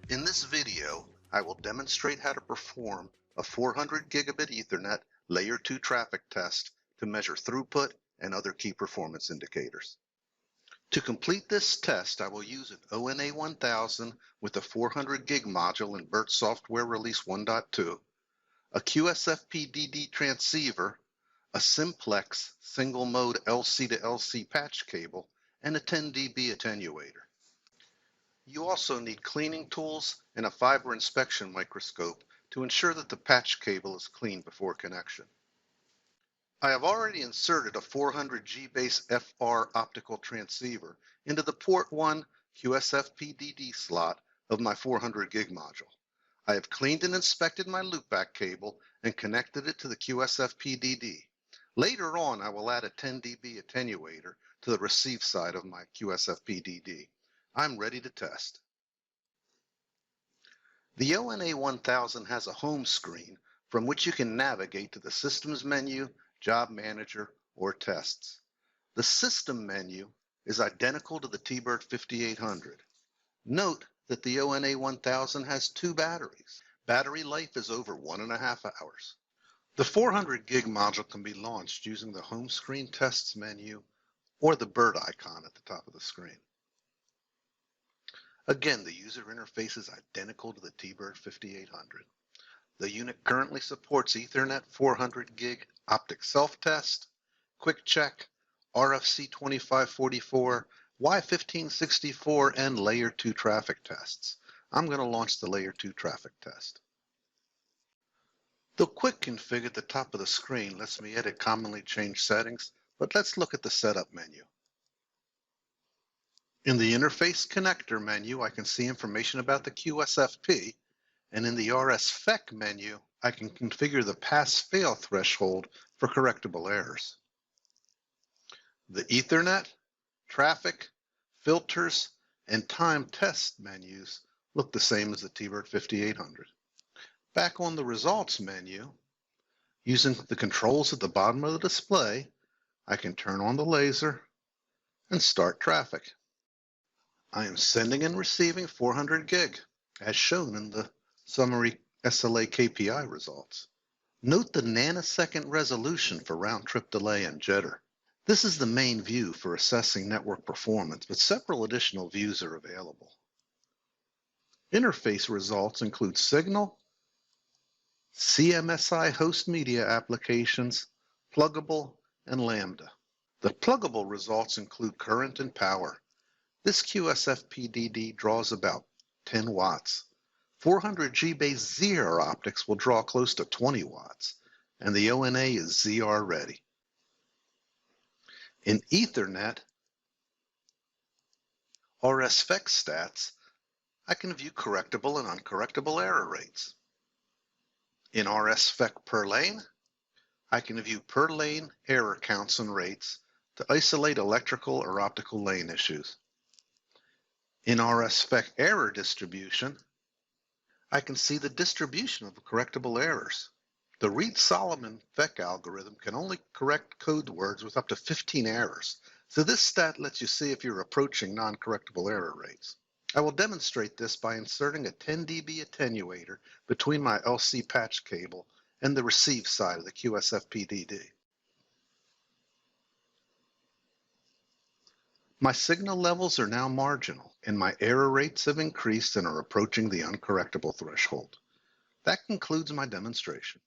In this video, I will demonstrate how to perform a 400 gigabit Ethernet layer 2 traffic test to measure throughput and other key performance indicators. To complete this test, I will use an ONA-1000 with a 400 gig module in BERT software release 1.2, a QSFP-DD transceiver, a simplex single mode LC to LC patch cable, and a 10 dB attenuator. You also need cleaning tools and a fiber inspection microscope to ensure that the patch cable is clean before connection. I have already inserted a 400G base FR optical transceiver into the port 1 QSFP-DD slot of my 400 gig module. I have cleaned and inspected my loopback cable and connected it to the QSFP-DD. Later on, I will add a 10 dB attenuator to the receive side of my QSFP-DD. I'm ready to test. The ONA-1000 has a home screen from which you can navigate to the Systems menu, Job Manager, or Tests. The System menu is identical to the T-Bird 5800. Note that the ONA-1000 has 2 batteries. Battery life is over 1.5 hours. The 400 gig module can be launched using the Home Screen Tests menu or the bird icon at the top of the screen. Again, the user interface is identical to the T-Bird 5800. The unit currently supports Ethernet 400 gig optic self-test, quick check, RFC 2544, Y1564, and layer 2 traffic tests. I'm going to launch the layer 2 traffic test. The quick config at the top of the screen lets me edit commonly changed settings, but let's look at the setup menu. In the Interface Connector menu, I can see information about the QSFP, and in the RSFEC menu, I can configure the pass-fail threshold for correctable errors. The Ethernet, Traffic, Filters, and Time Test menus look the same as the T-Bird 5800. Back on the Results menu, using the controls at the bottom of the display, I can turn on the laser and start traffic. I am sending and receiving 400 gig, as shown in the summary SLA KPI results. Note the nanosecond resolution for round-trip delay and jitter. This is the main view for assessing network performance, but several additional views are available. Interface results include Signal, CMSI host media applications, Pluggable, and Lambda. The pluggable results include current and power. This QSFP-DD draws about 10 watts. 400G base ZR optics will draw close to 20 watts, and the ONA is ZR ready. In Ethernet, RSFEC stats, I can view correctable and uncorrectable error rates. In RSFEC per lane, I can view per lane error counts and rates to isolate electrical or optical lane issues. In RSFEC error distribution, I can see the distribution of correctable errors. The Reed-Solomon FEC algorithm can only correct code words with up to 15 errors, so this stat lets you see if you're approaching non-correctable error rates. I will demonstrate this by inserting a 10 dB attenuator between my LC patch cable and the receive side of the QSFP-DD. My signal levels are now marginal, and my error rates have increased and are approaching the uncorrectable threshold. That concludes my demonstration.